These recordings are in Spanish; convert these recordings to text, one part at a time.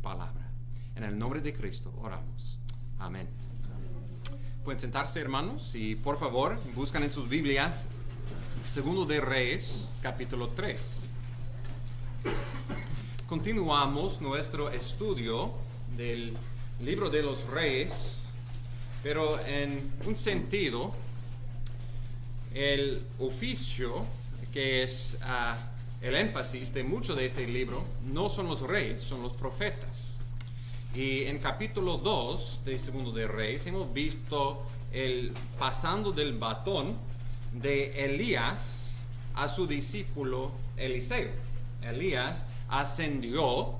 palabra. En el nombre de Cristo oramos. Amén. Pueden sentarse, hermanos, y por favor buscan en sus Biblias Segundo de Reyes, capítulo 3. Continuamos nuestro estudio del libro de los Reyes, pero en un sentido, el oficio que es el énfasis de mucho de este libro no son los reyes, son los profetas. Y en capítulo 2 de Segundo de Reyes hemos visto el pasando del batón de Elías a su discípulo Eliseo. Elías ascendió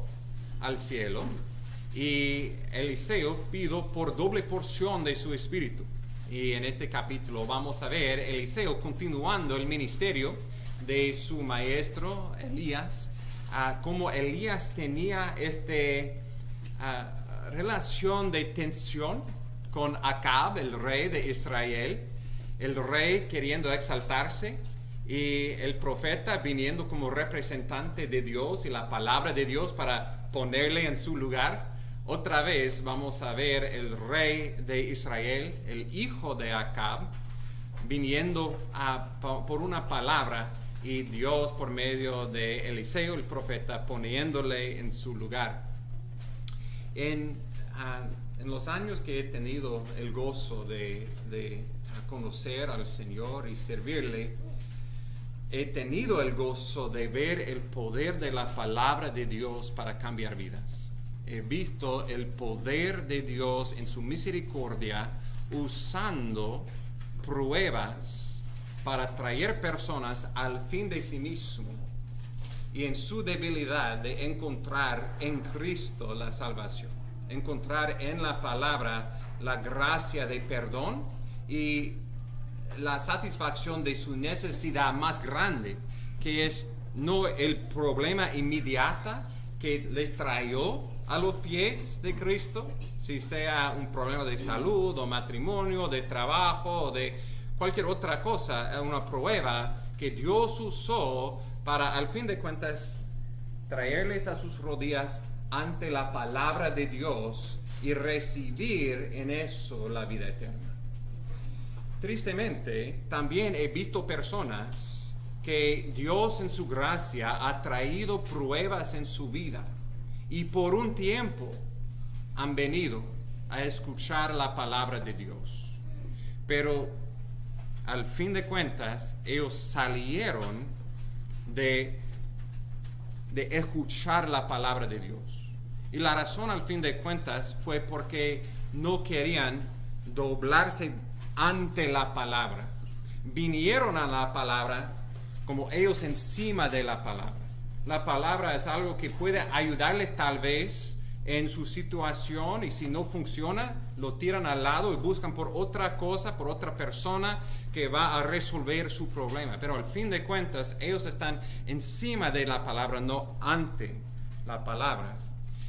al cielo y Eliseo pidió por doble porción de su espíritu. Y en este capítulo vamos a ver Eliseo continuando el ministerio de su maestro Elías, como Elías tenía relación de tensión con Acab, el rey de Israel, el rey queriendo exaltarse y el profeta viniendo como representante de Dios y la palabra de Dios para ponerle en su lugar. Otra vez vamos a ver el rey de Israel, el hijo de Acab, viniendo por una palabra y Dios por medio de Eliseo, el profeta, poniéndole en su lugar. En los años que he tenido el gozo de conocer al Señor y servirle, he tenido el gozo de ver el poder de la palabra de Dios para cambiar vidas. He visto el poder de Dios en su misericordia usando pruebas para traer personas al fin de sí mismo y en su debilidad de encontrar en Cristo la salvación, encontrar en la palabra la gracia de perdón y la satisfacción de su necesidad más grande, que es no el problema inmediato que les trajo a los pies de Cristo, si sea un problema de salud o matrimonio, de trabajo o de cualquier otra cosa, una prueba que Dios usó para, al fin de cuentas, traerles a sus rodillas ante la palabra de Dios y recibir en eso la vida eterna. Tristemente, también he visto personas que Dios en su gracia ha traído pruebas en su vida y por un tiempo han venido a escuchar la palabra de Dios. Pero al fin de cuentas, ellos salieron de escuchar la palabra de Dios. Y la razón al fin de cuentas fue porque no querían doblarse ante la palabra. Vinieron a la palabra como ellos encima de la palabra. La palabra es algo que puede ayudarle tal vez en su situación y si no funciona, lo tiran al lado y buscan por otra cosa, por otra persona que va a resolver su problema. Pero al fin de cuentas, ellos están encima de la palabra, no ante la palabra.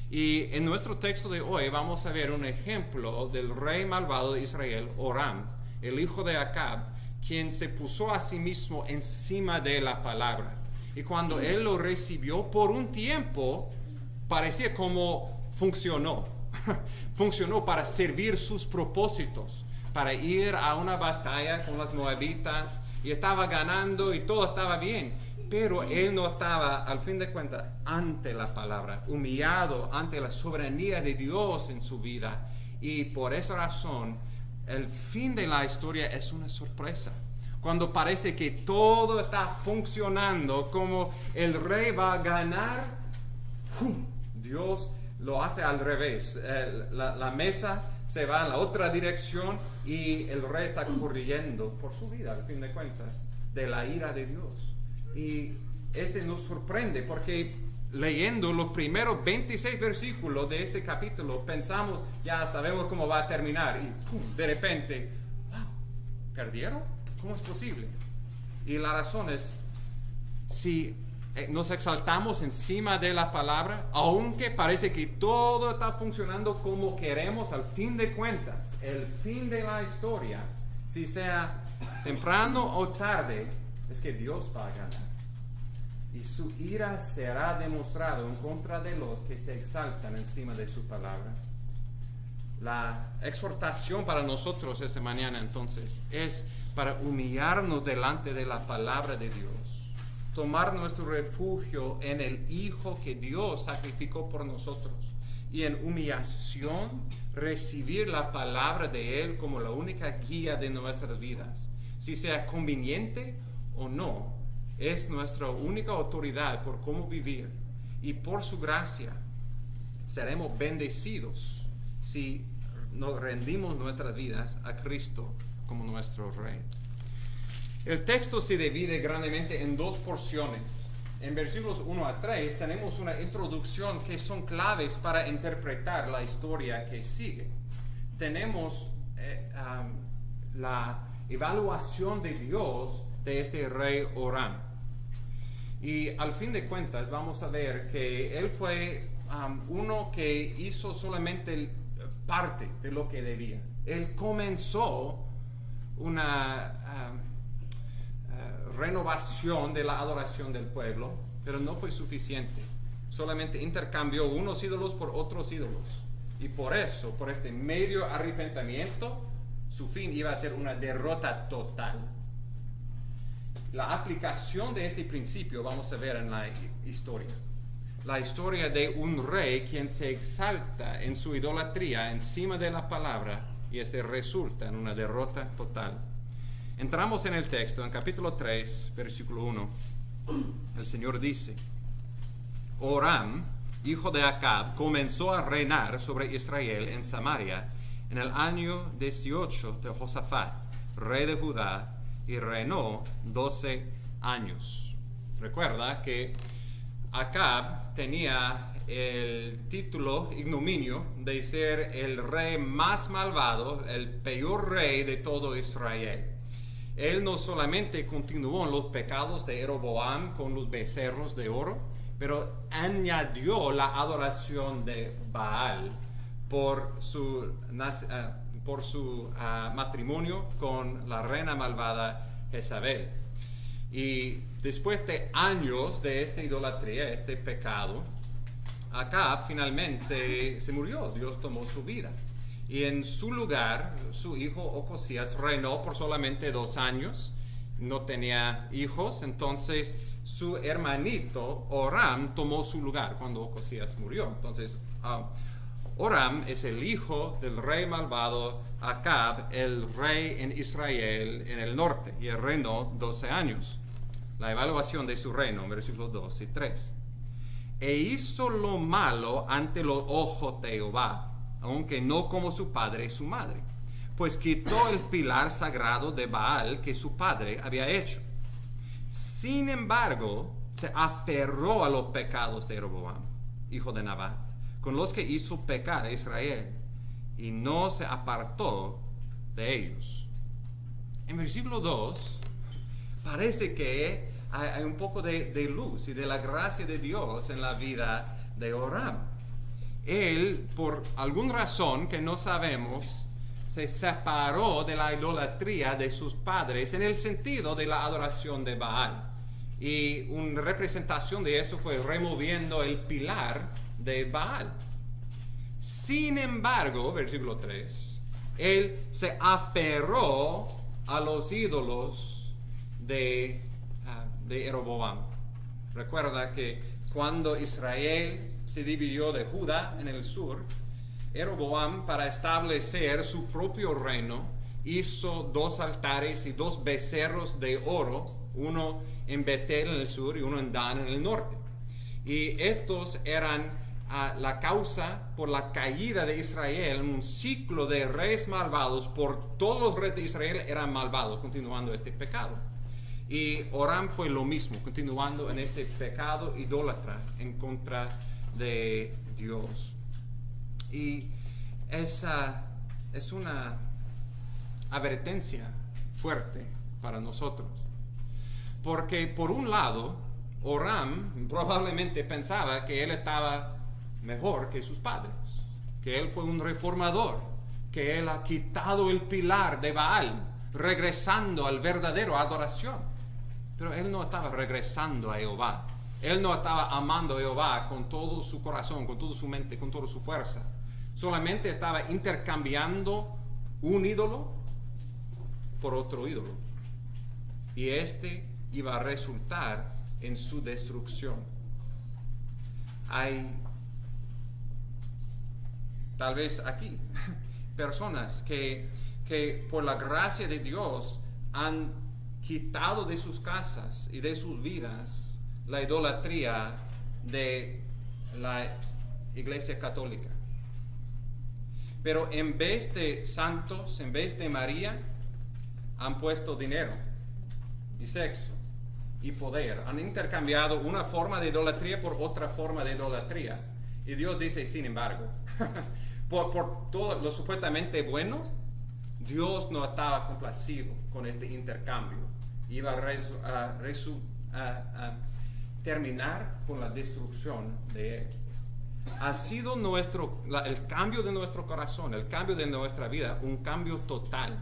Y en nuestro texto de hoy vamos a ver un ejemplo del rey malvado de Israel, Joram, el hijo de Acab, quien se puso a sí mismo encima de la palabra. Y cuando él lo recibió por un tiempo, parecía como funcionó. Funcionó para servir sus propósitos, para ir a una batalla con las moabitas, y estaba ganando y todo estaba bien. Pero él no estaba, al fin de cuentas, ante la palabra, humillado ante la soberanía de Dios en su vida. Y por esa razón, el fin de la historia es una sorpresa. Cuando parece que todo está funcionando, como el rey va a ganar, ¡fum!, Dios lo hace al revés. La mesa se va en la otra dirección y el rey está corriendo por su vida, al fin de cuentas, de la ira de Dios. Y nos sorprende porque leyendo los primeros 26 versículos de este capítulo pensamos, ya sabemos cómo va a terminar y ¡pum!, de repente, wow, ¿perdieron? ¿Cómo es posible? Y la razón es, si nos exaltamos encima de la palabra, aunque parece que todo está funcionando como queremos, al fin de cuentas, el fin de la historia, si sea temprano o tarde, es que Dios va a ganar. y su ira será demostrado en contra de los que se exaltan encima de su palabra. La exhortación para nosotros esta mañana entonces es para humillarnos delante de la palabra de Dios, tomar nuestro refugio en el Hijo que Dios sacrificó por nosotros y en humillación recibir la palabra de Él como la única guía de nuestras vidas. Si sea conveniente o no, es nuestra única autoridad por cómo vivir, y por su gracia seremos bendecidos si nos rendimos nuestras vidas a Cristo como nuestro Rey. El texto se divide grandemente en dos porciones. En versículos 1 a 3 tenemos una introducción que son claves para interpretar la historia que sigue. Tenemos la evaluación de Dios de este rey Joram. Y al fin de cuentas vamos a ver que él fue uno que hizo solamente parte de lo que debía. Él comenzó una renovación de la adoración del pueblo, pero no fue suficiente. Solamente intercambió unos ídolos por otros ídolos. Y por eso, por este medio arrepentimiento, su fin iba a ser una derrota total. La aplicación de este principio vamos a ver en la historia. La historia de un rey quien se exalta en su idolatría encima de la palabra, y este resulta en una derrota total. Entramos en el texto, en capítulo 3, versículo 1. El Señor dice: Joram, hijo de Acab, comenzó a reinar sobre Israel en Samaria en el año 18 de Josafat, rey de Judá, y reinó 12 años. Recuerda que Acab tenía el título ignominio de ser el rey más malvado, el peor rey de todo Israel. Él no solamente continuó en los pecados de Jeroboam con los becerros de oro, pero añadió la adoración de Baal por su matrimonio con la reina malvada Jezabel. Y después de años de esta idolatría, este pecado, Acab finalmente se murió. Dios tomó su vida. Y en su lugar, su hijo Ocosías reinó por solamente 2 años. No tenía hijos, entonces su hermanito Joram tomó su lugar cuando Ocosías murió. Entonces, Joram es el hijo del rey malvado Acab, el rey en Israel en el norte, y él reinó 12 años. La evaluación de su reino, versículos 2 y 3. E hizo lo malo ante los ojos de Jehová, aunque no como su padre y su madre, pues quitó el pilar sagrado de Baal que su padre había hecho. Sin embargo, se aferró a los pecados de Jeroboam, hijo de Nabat, con los que hizo pecar a Israel, y no se apartó de ellos. En versículo 2, parece que hay un poco de luz y de la gracia de Dios en la vida de Joram. Él, por alguna razón que no sabemos, se separó de la idolatría de sus padres en el sentido de la adoración de Baal. Y una representación de eso fue removiendo el pilar de Baal. Sin embargo, versículo 3, él se aferró a los ídolos de Jeroboam. Recuerda que cuando Israel se dividió de Judá en el sur, Jeroboam, para establecer su propio reino, hizo 2 altares y 2 becerros de oro, uno en Betel en el sur y uno en Dan en el norte. Y estos eran la causa por la caída de Israel en un ciclo de reyes malvados. Por todos los reyes de Israel eran malvados, continuando este pecado. Y Joram fue lo mismo, continuando en este pecado idólatra en contra de Dios. Y esa es una advertencia fuerte para nosotros. Porque por un lado, Joram probablemente pensaba que él estaba mejor que sus padres, que él fue un reformador, que él ha quitado el pilar de Baal, regresando al verdadero adoración. Pero él no estaba regresando a Jehová, Él no estaba amando a Jehová con todo su corazón, con toda su mente, con toda su fuerza. Solamente estaba intercambiando un ídolo por otro ídolo. Y este iba a resultar en su destrucción. Hay, tal vez aquí, personas que por la gracia de Dios han quitado de sus casas y de sus vidas la idolatría de la Iglesia Católica. Pero en vez de santos, en vez de María, han puesto dinero y sexo y poder. Han intercambiado una forma de idolatría por otra forma de idolatría. Y Dios dice, sin embargo, por todo lo supuestamente bueno, Dios no estaba complacido con este intercambio. Iba a terminar con la destrucción de él. Ha sido el cambio de nuestro corazón, el cambio de nuestra vida, un cambio total,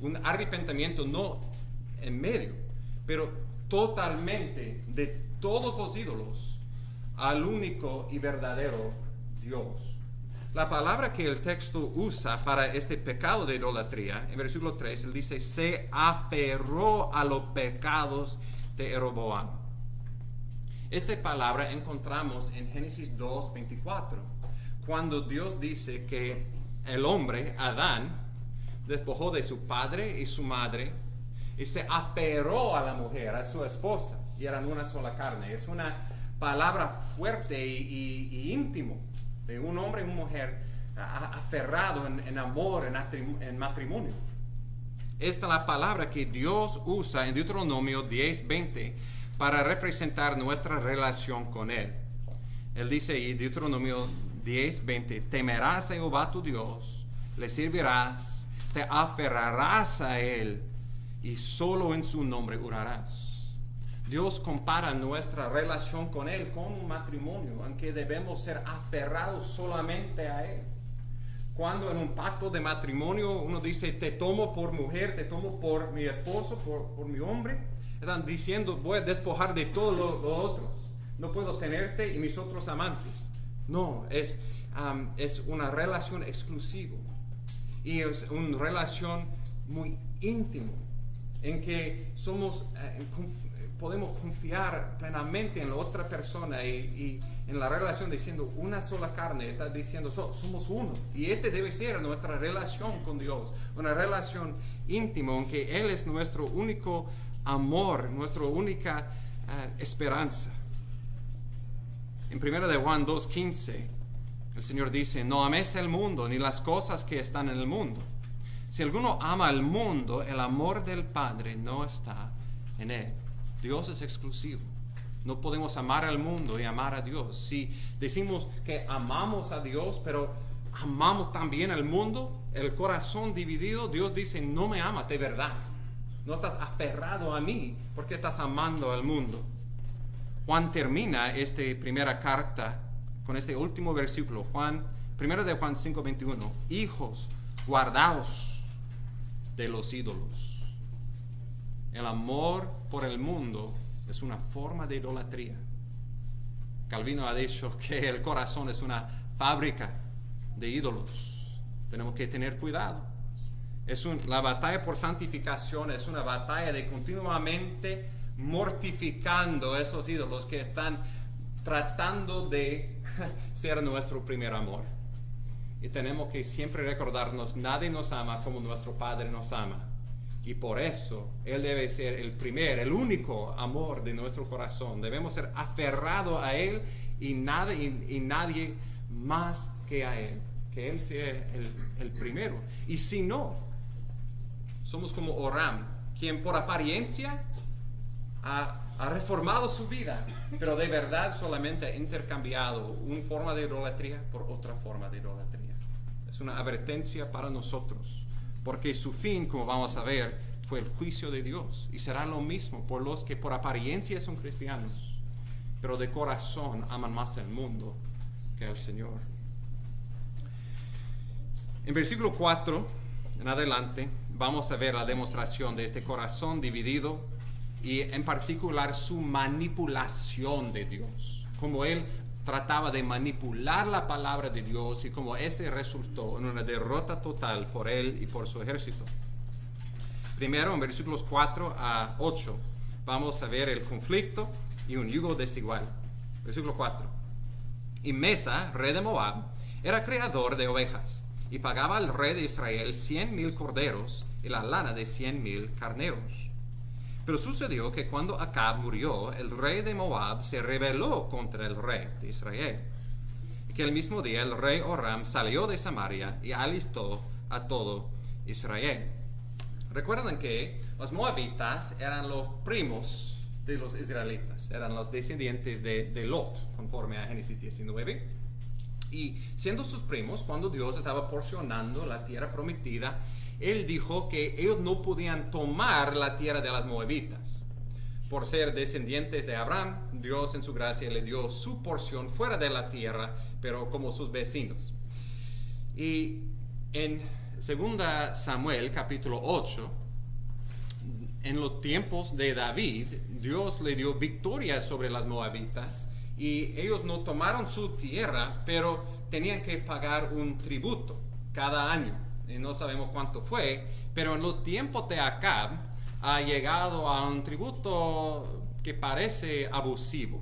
un arrepentimiento no en medio, pero totalmente de todos los ídolos al único y verdadero Dios. La palabra que el texto usa para este pecado de idolatría, en versículo 3, él dice, se aferró a los pecados de Jeroboam. Esta palabra encontramos en Génesis 2:24, cuando Dios dice que el hombre, Adán, despojó de su padre y su madre y se aferró a la mujer, a su esposa, y eran una sola carne. Es una palabra fuerte y íntimo de un hombre y una mujer aferrado en amor, en matrimonio. Esta es la palabra que Dios usa en Deuteronomio 10:20 para representar nuestra relación con Él. Él dice ahí, Deuteronomio 10:20, temerás a Jehová tu Dios, le servirás, te aferrarás a Él y solo en su nombre jurarás. Dios compara nuestra relación con Él con un matrimonio en que debemos ser aferrados solamente a Él. Cuando en un pacto de matrimonio uno dice, te tomo por mujer, te tomo por mi esposo, por mi hombre, están diciendo, voy a despojar de todos los otros. No puedo tenerte y mis otros amantes. No, es una relación exclusiva. Y es una relación muy íntima, en que podemos confiar plenamente en la otra persona y en la relación diciendo una sola carne, está diciendo somos uno. Y debe ser nuestra relación con Dios, una relación íntima en que Él es nuestro único amor, nuestra única esperanza. En 1 de Juan 2:15 el Señor dice, no ames el mundo ni las cosas que están en el mundo. Si alguno ama al mundo, el amor del Padre no está en él. Dios es exclusivo. No podemos amar al mundo y amar a Dios. Si decimos que amamos a Dios, pero amamos también al mundo, el corazón dividido, Dios dice, no me amas de verdad. No estás aferrado a mí porque estás amando al mundo. Juan termina esta primera carta con este último versículo. 1 de Juan 5:21. Hijos, guardaos de los ídolos. El amor por el mundo es una forma de idolatría. Calvino ha dicho que el corazón es una fábrica de ídolos. Tenemos que tener cuidado. La batalla por santificación es una batalla de continuamente mortificando esos ídolos que están tratando de ser nuestro primer amor. Y tenemos que siempre recordarnos, nadie nos ama como nuestro Padre nos ama. Y por eso Él debe ser el único amor de nuestro corazón. Debemos ser aferrados a Él y nadie más que a Él. Que Él sea el primero. Y si no, somos como Oram, quien por apariencia ha reformado su vida, pero de verdad solamente ha intercambiado una forma de idolatría por otra forma de idolatría. Es una advertencia para nosotros, porque su fin, como vamos a ver, fue el juicio de Dios, y será lo mismo por los que por apariencia son cristianos, pero de corazón aman más el mundo que al Señor. En versículo 4 en adelante vamos a ver la demostración de este corazón dividido y en particular su manipulación de Dios, como él trataba de manipular la palabra de Dios y como este resultó en una derrota total por él y por su ejército. Primero, en versículos 4 a 8, vamos a ver el conflicto y un yugo desigual. Versículo 4. Y Mesa, rey de Moab, era criador de ovejas y pagaba al rey de Israel 100,000 corderos y la lana de 100,000 carneros. Pero sucedió que cuando Acab murió, el rey de Moab se rebeló contra el rey de Israel. Y que el mismo día el rey Joram salió de Samaria y alistó a todo Israel. Recuerdan que los moabitas eran los primos de los israelitas, eran los descendientes de Lot, conforme a Génesis 19. Y siendo sus primos, cuando Dios estaba porcionando la tierra prometida, él dijo que ellos no podían tomar la tierra de las moabitas. Por ser descendientes de Abraham, Dios en su gracia le dio su porción fuera de la tierra, pero como sus vecinos. Y en 2 Samuel capítulo 8, en los tiempos de David, Dios le dio victoria sobre las moabitas y ellos no tomaron su tierra, pero tenían que pagar un tributo cada año. Y no sabemos cuánto fue, pero en los tiempos de Acab ha llegado a un tributo que parece abusivo,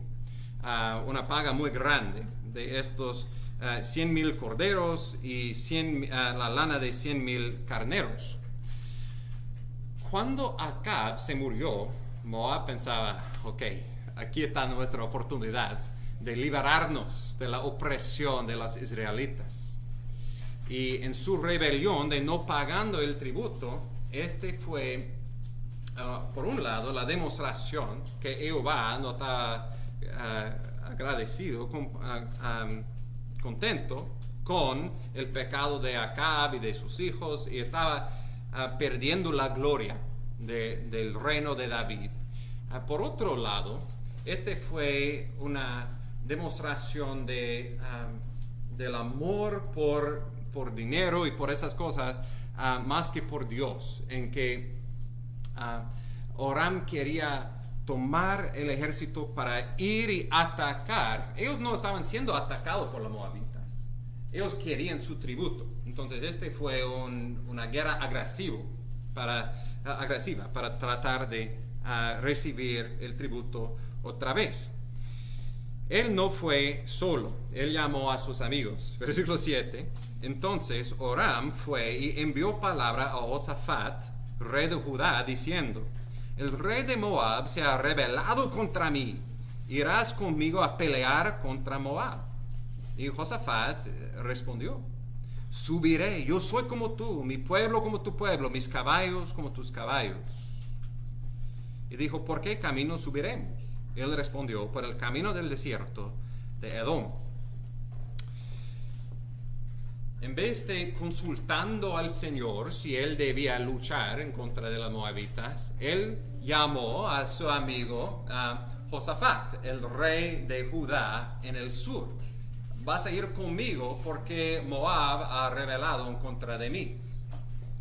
una paga muy grande de estos 100,000 corderos y la lana de 100,000 carneros. Cuando Acab se murió, Moab pensaba, ok, aquí está nuestra oportunidad de liberarnos de la opresión de los israelitas. Y en su rebelión de no pagando el tributo, este fue, por un lado, la demostración que Jehová no está agradecido, contento con el pecado de Acab y de sus hijos, y estaba perdiendo la gloria del reino de David. Por otro lado, este fue una demostración del amor por dinero y por esas cosas, más que por Dios, en que Joram quería tomar el ejército para ir y atacar. Ellos no estaban siendo atacados por los moabitas, ellos querían su tributo. Entonces este fue una guerra agresiva para tratar de recibir el tributo otra vez. Él no fue solo, él llamó a sus amigos. Versículo 7. Entonces Joram fue y envió palabra a Josafat, rey de Judá, diciendo: el rey de Moab se ha rebelado contra mí, ¿irás conmigo a pelear contra Moab? Y Josafat respondió: subiré, yo soy como tú, mi pueblo como tu pueblo, mis caballos como tus caballos. Y dijo: ¿por qué camino subiremos? Él respondió: por el camino del desierto de Edom. En vez de consultando al Señor si él debía luchar en contra de los moabitas, él llamó a su amigo Josafat, el rey de Judá en el sur. Vas a ir conmigo porque Moab ha rebelado en contra de mí.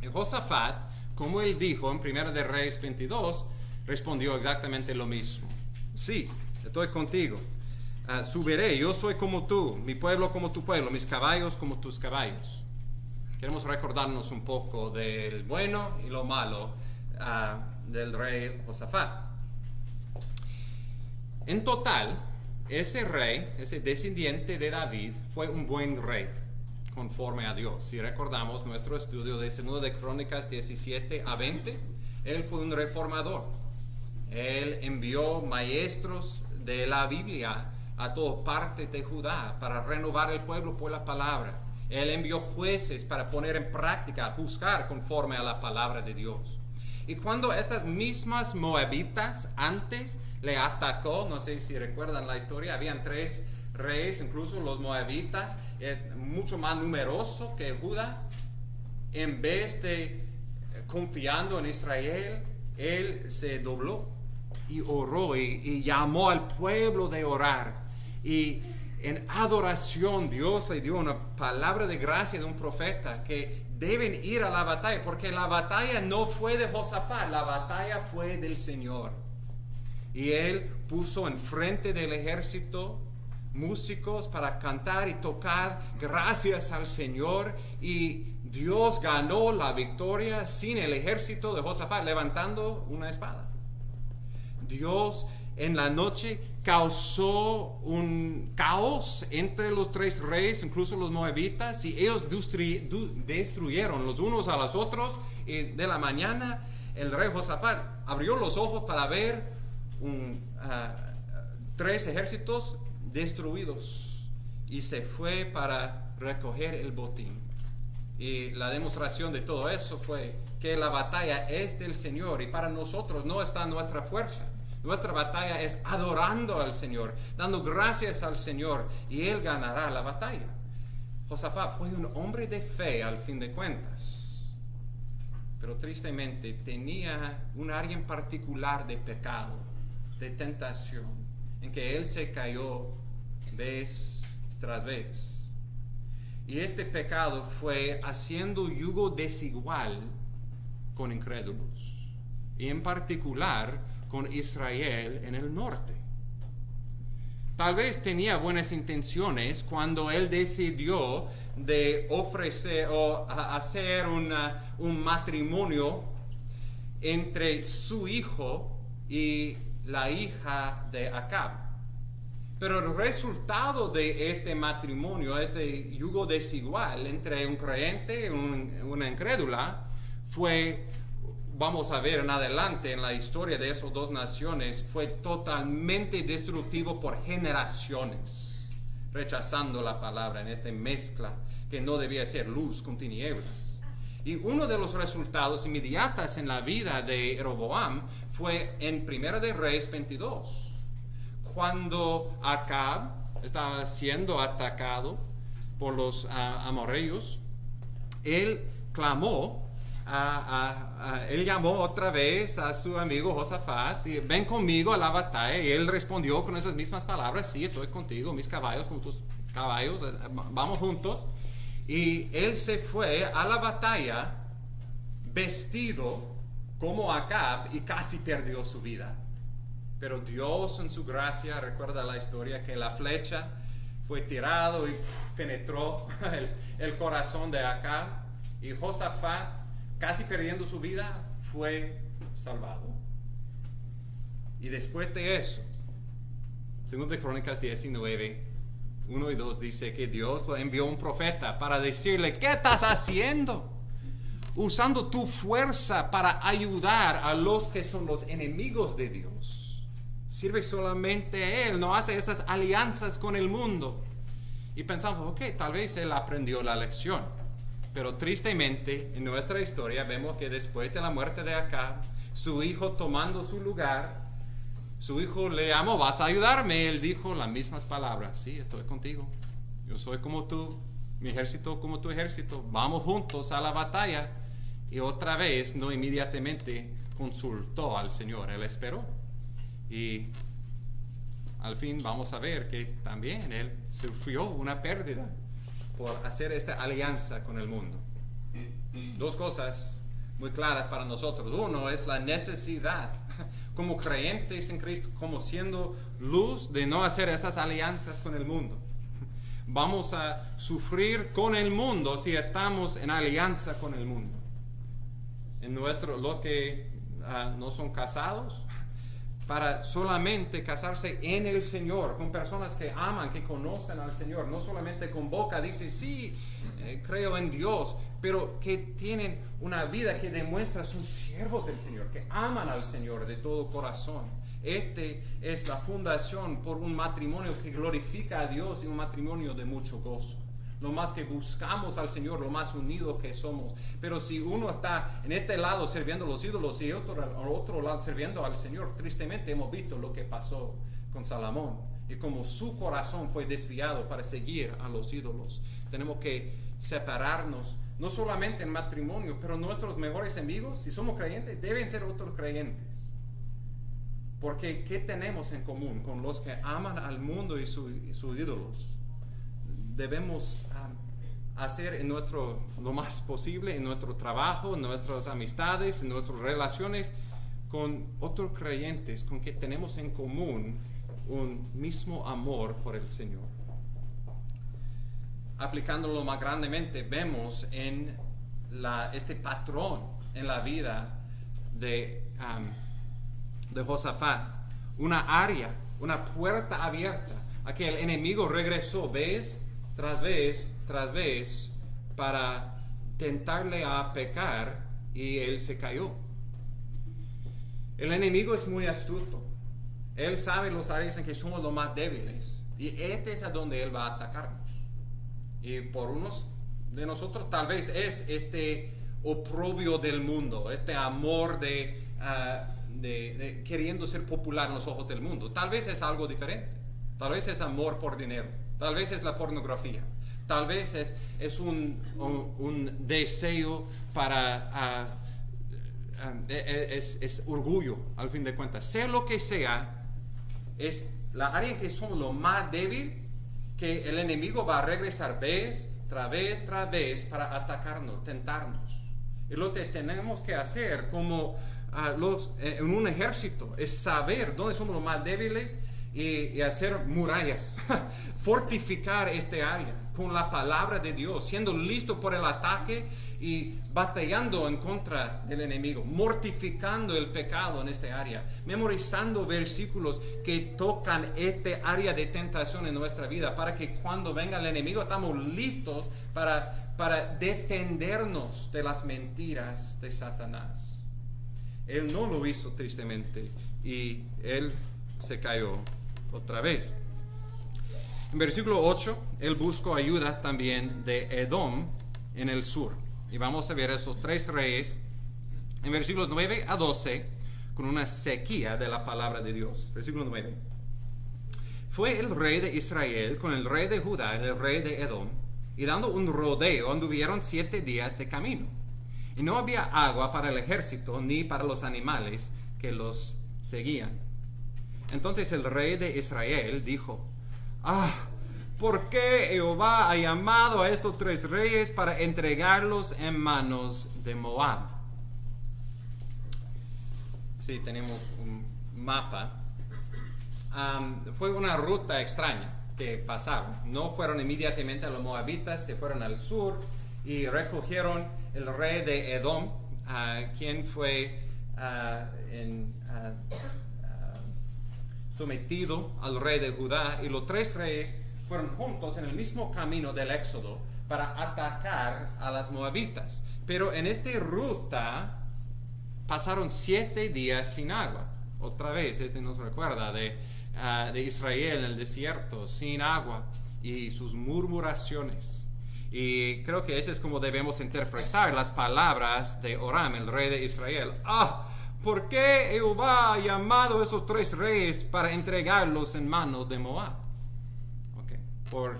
Y Josafat, como él dijo en 1 de Reyes 22, respondió exactamente lo mismo. Sí, estoy contigo. Subiré, yo soy como tú, mi pueblo como tu pueblo, mis caballos como tus caballos. Queremos recordarnos un poco del bueno y lo malo del rey Josafat. En total, ese rey, ese descendiente de David, fue un buen rey, conforme a Dios. Si recordamos nuestro estudio de 2 de Crónicas 17 a 20, él fue un reformador. Él envió maestros de la Biblia a toda parte de Judá para renovar el pueblo por la palabra. Él envió jueces para poner en práctica, juzgar conforme a la palabra de Dios. Y cuando estas mismas moabitas antes le atacó, no sé si recuerdan la historia, habían 3 reyes, incluso los moabitas, mucho más numerosos que Judá. En vez de confiando en Israel, él se dobló y oró y llamó al pueblo de orar. Y en adoración Dios le dio una palabra de gracia de un profeta que deben ir a la batalla, porque la batalla no fue de Josafat, la batalla fue del Señor. Y él puso enfrente del ejército músicos para cantar y tocar gracias al Señor, y Dios ganó la victoria sin el ejército de Josafat levantando una espada. Dios en la noche causó un caos entre los tres reyes, incluso los moabitas, y ellos destruyeron los unos a los otros. Y de la mañana el rey Josafat abrió los ojos para ver tres ejércitos destruidos, y se fue para recoger el botín. Y la demostración de todo eso fue que la batalla es del Señor, y para nosotros no está nuestra fuerza. Nuestra batalla es adorando al Señor, dando gracias al Señor, y Él ganará la batalla. Josafat fue un hombre de fe al fin de cuentas, pero tristemente tenía un área en particular de pecado, de tentación, en que él se cayó vez tras vez. Y este pecado fue haciendo yugo desigual con incrédulos, y en particular con Israel en el norte. Tal vez tenía buenas intenciones cuando él decidió de ofrecer o hacer un matrimonio entre su hijo y la hija de Acab. Pero el resultado de este matrimonio, este yugo desigual entre un creyente y una incrédula, fue, vamos a ver en adelante en la historia de esas dos naciones, fue totalmente destructivo por generaciones, rechazando la palabra en esta mezcla que no debía ser luz con tinieblas. Y uno de los resultados inmediatos en la vida de Jeroboam fue en 1 de Reyes 22. Cuando Acab estaba siendo atacado por los amorreos, él clamó, él llamó otra vez a su amigo Josafat, y ven conmigo a la batalla, y él respondió con esas mismas palabras: sí, estoy contigo, mis caballos con tus caballos, vamos juntos. Y él se fue a la batalla vestido como Acab y casi perdió su vida. Pero Dios en su gracia, recuerda la historia, que la flecha fue tirado y penetró el corazón de Acab, y Josafat, casi perdiendo su vida, fue salvado. Y después de eso, 2 de Crónicas 19, 1 y 2 dice que Dios le envió un profeta para decirle: ¿qué estás haciendo? Usando tu fuerza para ayudar a los que son los enemigos de Dios. Sirve solamente a Él, no hace estas alianzas con el mundo. Y pensamos, ok, tal vez él aprendió la lección. Pero tristemente, en nuestra historia vemos que después de la muerte de Acab, su hijo tomando su lugar, su hijo le llamó: ¿vas a ayudarme? Él dijo las mismas palabras: sí, estoy contigo. Yo soy como tú, mi ejército como tu ejército. Vamos juntos a la batalla. Y otra vez, no inmediatamente consultó al Señor, él esperó. Y al fin vamos a ver que también él sufrió una pérdida por hacer esta alianza con el mundo. Dos cosas muy claras para nosotros. Uno es la necesidad, como creyentes en Cristo, como siendo luz, de no hacer estas alianzas con el mundo. Vamos a sufrir con el mundo si estamos en alianza con el mundo. En los que no son casados, para solamente casarse en el Señor, con personas que aman, que conocen al Señor, no solamente con boca dice sí, creo en Dios, pero que tienen una vida que demuestra son siervos del Señor, que aman al Señor de todo corazón. Este es la fundación por un matrimonio que glorifica a Dios, y un matrimonio de mucho gozo. Lo más que buscamos al Señor, lo más unidos que somos. Pero si uno está en este lado sirviendo a los ídolos y otro lado sirviendo al Señor, tristemente hemos visto lo que pasó con Salomón y cómo su corazón fue desviado para seguir a los ídolos. Tenemos que separarnos, no solamente en matrimonio, pero nuestros mejores amigos, si somos creyentes, deben ser otros creyentes. Porque ¿qué tenemos en común con los que aman al mundo y sus ídolos? Debemos hacer en lo más posible en nuestro trabajo, en nuestras amistades, en nuestras relaciones, con otros creyentes con que tenemos en común un mismo amor por el Señor. Aplicándolo más grandemente, vemos en este patrón en la vida de Josafat, una área, una puerta abierta a que el enemigo regresó vez tras vez tras vez para tentarle a pecar, y él se cayó. El enemigo es muy astuto. Él sabe los áreas en que somos los más débiles, y este es a donde él va a atacarnos. Y por unos de nosotros tal vez es este oprobio del mundo, este amor de queriendo ser popular en los ojos del mundo. Tal vez es algo diferente. Tal vez es amor por dinero. Tal vez es la pornografía. Tal vez es un deseo para... es orgullo, al fin de cuentas. Sea lo que sea, es la área en que somos lo más débil, que el enemigo va a regresar vez tras vez para atacarnos, tentarnos. Y lo que tenemos que hacer como en un ejército es saber dónde somos los más débiles y hacer murallas, fortificar este área con la palabra de Dios, siendo listo por el ataque y batallando en contra del enemigo, mortificando el pecado en este área, memorizando versículos que tocan este área de tentación en nuestra vida, para que cuando venga el enemigo estamos listos para defendernos de las mentiras de Satanás. Él no lo hizo, tristemente, y él se cayó otra vez. En versículo 8, él buscó ayuda también de Edom en el sur. Y vamos a ver esos tres reyes en versículos 9 a 12 con una sequía de la palabra de Dios. Versículo 9. Fue el rey de Israel con el rey de Judá y el rey de Edom, y dando un rodeo anduvieron 7 días de camino. Y no había agua para el ejército ni para los animales que los seguían. Entonces el rey de Israel dijo: ¿por qué Jehová ha llamado a estos 3 reyes para entregarlos en manos de Moab? Sí, tenemos un mapa. Fue una ruta extraña que pasaron. No fueron inmediatamente a los moabitas, se fueron al sur y recogieron el rey de Edom, quien fue sometido al rey de Judá, y los 3 reyes fueron juntos en el mismo camino del Éxodo para atacar a las moabitas. Pero en esta ruta pasaron 7 días sin agua. Otra vez, este nos recuerda de Israel en el desierto, sin agua, y sus murmuraciones. Y creo que esto es como debemos interpretar las palabras de Joram, el rey de Israel. ¿Por qué Jehová ha llamado a esos 3 reyes para entregarlos en manos de Moab? Por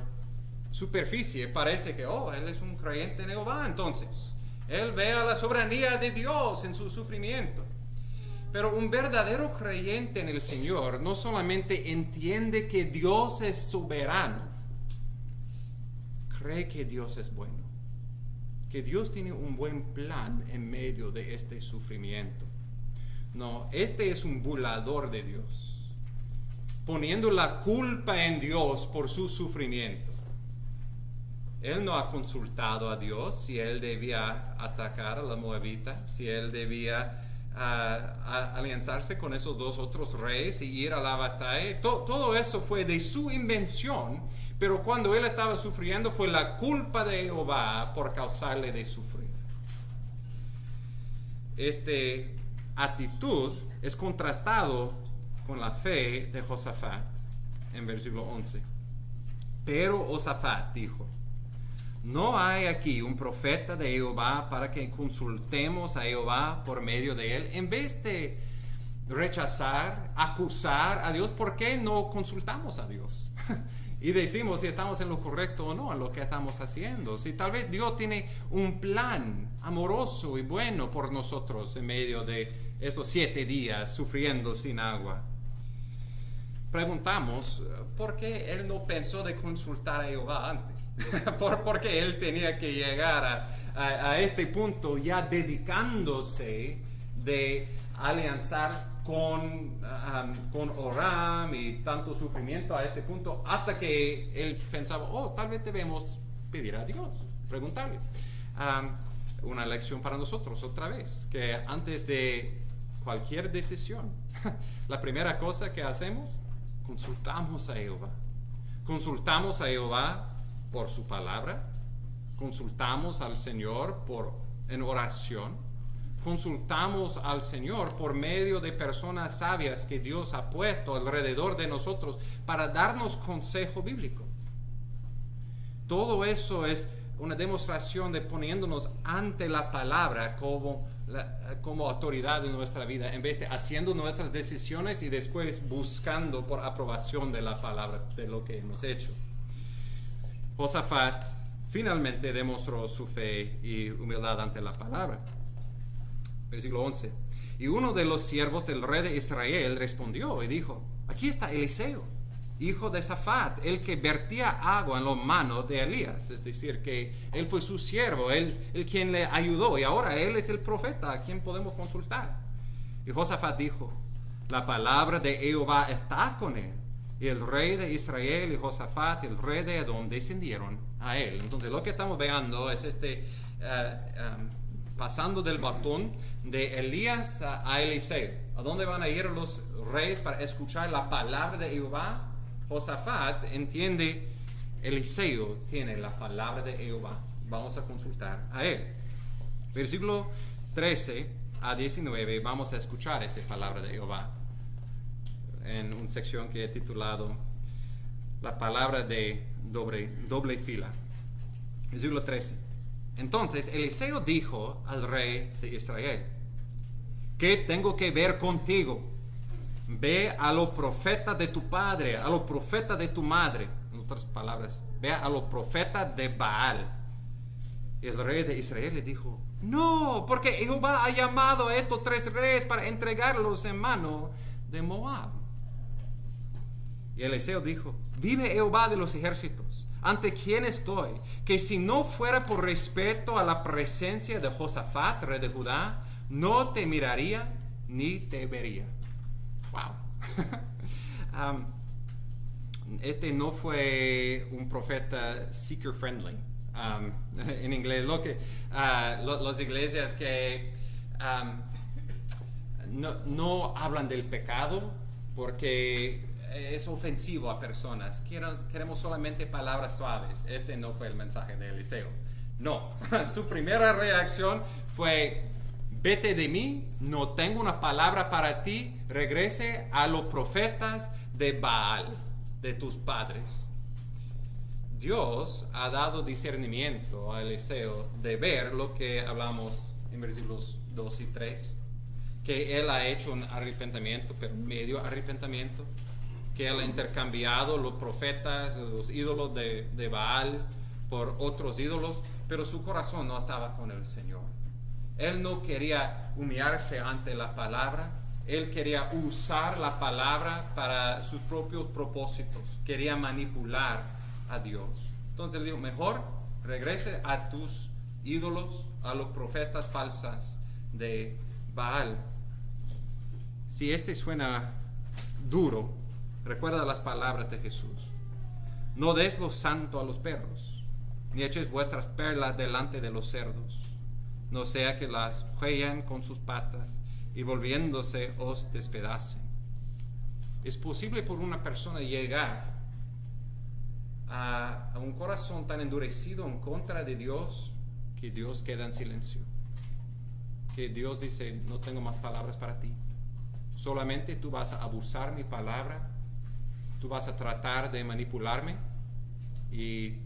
superficie parece que él es un creyente en Jehová, entonces él ve a la soberanía de Dios en su sufrimiento. Pero un verdadero creyente en el Señor no solamente entiende que Dios es soberano, cree que Dios es bueno, que Dios tiene un buen plan en medio de este sufrimiento. No, este es un burlador de Dios, poniendo la culpa en Dios por su sufrimiento. Él no ha consultado a Dios si él debía atacar a la moabita, si él debía alianzarse con esos 2 otros reyes y ir a la batalla. Todo eso fue de su invención, pero cuando él estaba sufriendo fue la culpa de Jehová por causarle de sufrir. Este actitud es contrastado con la fe de Josafat en versículo 11. Pero Josafat dijo: ¿no hay aquí un profeta de Jehová para que consultemos a Jehová por medio de él? En vez de rechazar, acusar a Dios, ¿por qué no consultamos a Dios? Y decimos si estamos en lo correcto o no en lo que estamos haciendo. Si tal vez Dios tiene un plan amoroso y bueno por nosotros en medio de esos 7 días sufriendo sin agua. Preguntamos, ¿por qué él no pensó de consultar a Jehová antes? ¿Por qué él tenía que llegar a este punto ya dedicándose de alianzar con Oram y tanto sufrimiento a este punto, hasta que él pensaba, tal vez debemos pedir a Dios, preguntarle. Una lección para nosotros otra vez, que antes de cualquier decisión, la primera cosa que hacemos, consultamos a Jehová. Consultamos a Jehová por su palabra, consultamos al Señor en oración, consultamos al Señor por medio de personas sabias que Dios ha puesto alrededor de nosotros para darnos consejo bíblico. Todo eso es una demostración de poniéndonos ante la palabra como autoridad de nuestra vida, en vez de haciendo nuestras decisiones y después buscando por aprobación de la palabra de lo que hemos hecho. Josafat finalmente demostró su fe y humildad ante la palabra. Versículo 11. Y uno de los siervos del rey de Israel respondió y dijo: aquí está Eliseo, hijo de Safat, el que vertía agua en las manos de Elías. Es decir, que él fue su siervo, él quien le ayudó, y ahora él es el profeta a quien podemos consultar. Y Josafat dijo: la palabra de Jehová está con él. Y el rey de Israel y Josafat y el rey de Edom descendieron a él. Entonces lo que estamos viendo es pasando del batón de Elías a Eliseo. ¿A dónde van a ir los reyes para escuchar la palabra de Jehová? Josafat entiende, Eliseo tiene la palabra de Jehová. Vamos a consultar a él. Versículo 13 a 19, vamos a escuchar esta palabra de Jehová en una sección que he titulado la palabra de doble fila. Versículo 13. Entonces Eliseo dijo al rey de Israel: ¿qué tengo que ver contigo? Ve a los profetas de tu padre, a los profetas de tu madre. En otras palabras, ve a los profetas de Baal. Y el rey de Israel le dijo: no, porque Jehová ha llamado a estos 3 reyes para entregarlos en mano de Moab. Y Eliseo dijo: vive Jehová de los ejércitos, ante quien estoy, que si no fuera por respeto a la presencia de Josafat, rey de Judá, no te miraría ni te vería. Wow. Este no fue un profeta seeker friendly. En inglés, las iglesias que no hablan del pecado porque es ofensivo a personas. Queremos solamente palabras suaves. Este no fue el mensaje de Eliseo. No, su primera reacción fue: vete de mí, no tengo una palabra para ti, regrese a los profetas de Baal, de tus padres. Dios ha dado discernimiento a Eliseo de ver lo que hablamos en versículos 2 y 3, que él ha hecho un arrepentimiento, pero medio arrepentimiento, que él ha intercambiado los profetas, los ídolos de Baal por otros ídolos, pero su corazón no estaba con el Señor. Él no quería humillarse ante la palabra, él quería usar la palabra para sus propios propósitos, quería manipular a Dios. Entonces él dijo: mejor regrese a tus ídolos, a los profetas falsas de Baal. Si este suena duro, recuerda las palabras de Jesús: no des lo santo a los perros, ni eches vuestras perlas delante de los cerdos, no sea que las huellan con sus patas y volviéndose os despedacen. Es posible por una persona llegar a un corazón tan endurecido en contra de Dios que Dios queda en silencio, que Dios dice: no tengo más palabras para ti, solamente tú vas a abusar mi palabra, tú vas a tratar de manipularme, y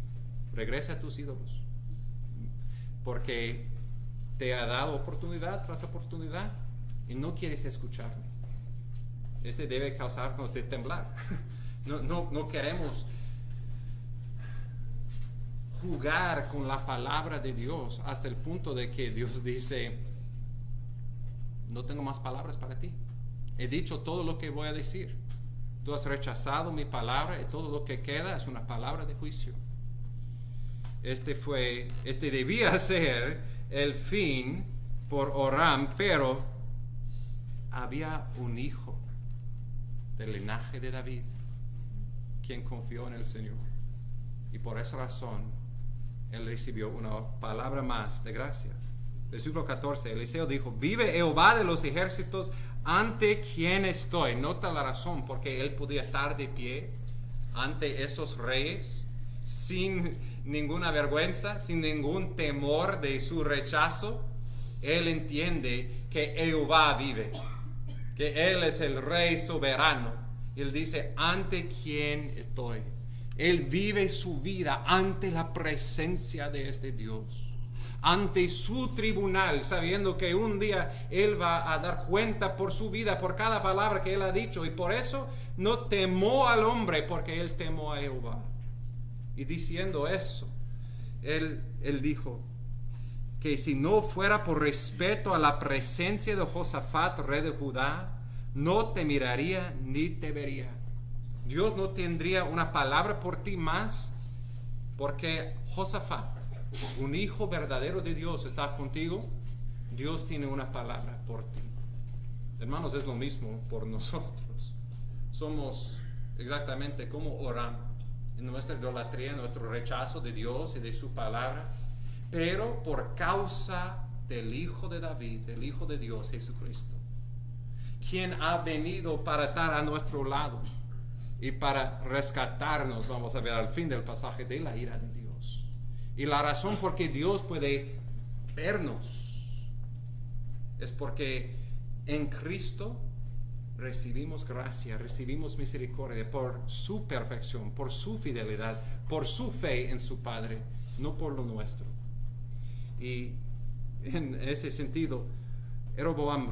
regresa a tus ídolos, porque te ha dado oportunidad tras oportunidad y no quieres escucharme. Este debe causarnos de temblar. No queremos jugar con la palabra de Dios hasta el punto de que Dios dice: no tengo más palabras para ti, he dicho todo lo que voy a decir, tú has rechazado mi palabra y todo lo que queda es una palabra de juicio. Este debía ser el fin por Oram, pero había un hijo del linaje de David quien confió en el Señor. Y por esa razón, él recibió una palabra más de gracia. Versículo 14, Eliseo dijo, vive Jehová de los ejércitos, ante quien estoy. Nota la razón, porque él podía estar de pie ante estos reyes sin ninguna vergüenza, sin ningún temor de su rechazo. Él entiende que Jehová vive, que Él es el Rey soberano. Él dice, ante quién estoy. Él vive su vida ante la presencia de este Dios, ante su tribunal, sabiendo que un día Él va a dar cuenta por su vida, por cada palabra que Él ha dicho. Y por eso no temó al hombre, porque Él temó a Jehová. Y diciendo eso, Él dijo que si no fuera por respeto a la presencia de Josafat, rey de Judá, no te miraría ni te vería. Dios no tendría una palabra por ti más, porque Josafat, un hijo verdadero de Dios, está contigo. Dios tiene una palabra por ti. Hermanos, es lo mismo por nosotros. Somos exactamente como Oram, en nuestra idolatría, en nuestro rechazo de Dios y de su palabra. Pero por causa del Hijo de David, el Hijo de Dios, Jesucristo, quien ha venido para estar a nuestro lado y para rescatarnos, vamos a ver al fin del pasaje, de la ira de Dios. Y la razón por que Dios puede vernos es porque en Cristo recibimos gracia, recibimos misericordia por su perfección, por su fidelidad, por su fe en su Padre, no por lo nuestro. Y en ese sentido, Jeroboam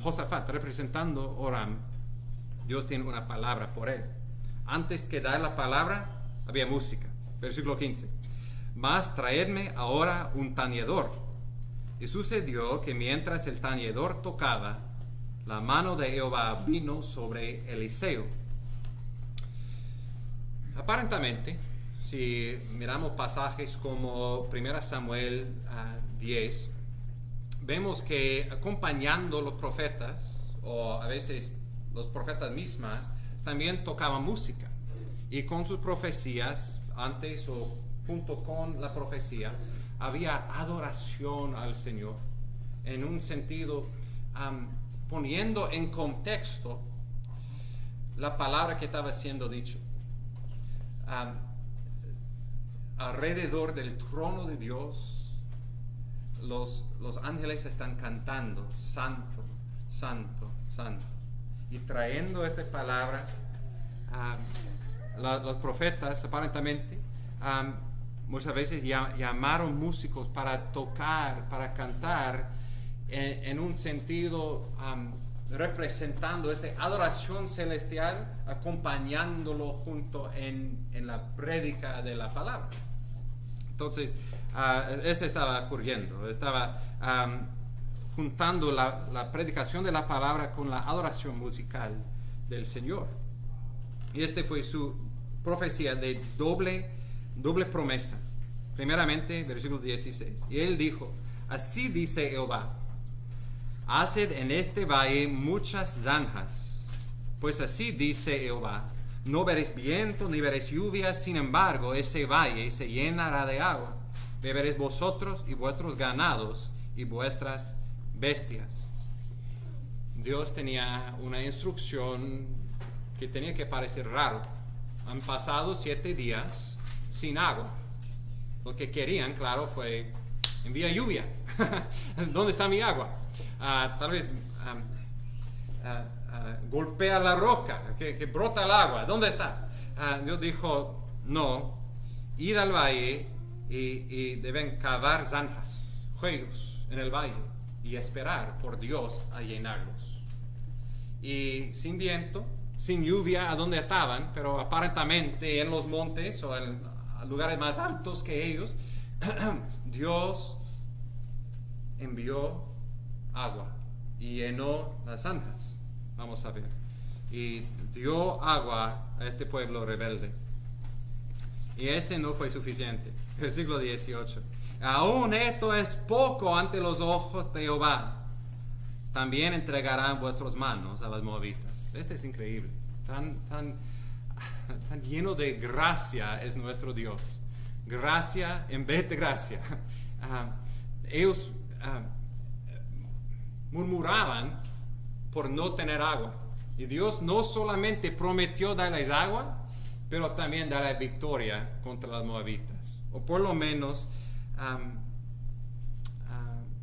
Josafat representando Oram, Dios tiene una palabra por él. Antes que dar la palabra, había música. Versículo 15. Mas traedme ahora un tañedor. Y sucedió que mientras el tañedor tocaba, la mano de Jehová vino sobre Eliseo. Aparentemente, si miramos pasajes como 1 Samuel 10, vemos que acompañando los profetas, o a veces los profetas mismas, también tocaban música. Y con sus profecías, antes o junto con la profecía, había adoración al Señor. En un sentido, poniendo en contexto la palabra que estaba siendo dicho. Alrededor del trono de Dios, los ángeles están cantando, santo, santo, santo. Y trayendo esta palabra, los profetas aparentemente muchas veces llamaron músicos para tocar, para cantar, en un sentido representando esta adoración celestial, acompañándolo junto en la prédica de la palabra. Entonces, estaba ocurriendo, estaba juntando la predicación de la palabra con la adoración musical del Señor. Y fue su profecía de doble promesa. Primeramente, versículo 16. Y él dijo, así dice Jehová, haced en este valle muchas zanjas, pues así dice Jehová, no veréis viento ni veréis lluvia, sin embargo ese valle se llenará de agua, beberéis vosotros y vuestros ganados y vuestras bestias. Dios tenía una instrucción que tenía que parecer raro. Han pasado 7 días sin agua. Lo que querían, claro, fue envía lluvia. ¿Dónde está mi agua? Tal vez golpea la roca, que brota el agua. ¿Dónde está? Dios dijo, no, id al valle y deben cavar zanjas, hoyos en el valle y esperar por Dios a llenarlos. Y sin viento, sin lluvia a donde estaban, pero aparentemente en los montes o en lugares más altos que ellos, Dios envió agua y llenó las zanjas. Vamos a ver. Y dio agua a este pueblo rebelde. Y este no fue suficiente. Versículo 18. Aún esto es poco ante los ojos de Jehová. También entregarán vuestras manos a las moabitas. Este es increíble. Tan lleno de gracia es nuestro Dios. Gracia en vez de gracia. Ellos murmuraban por no tener agua. Y Dios no solamente prometió darles agua, pero también darles victoria contra las moabitas. O por lo menos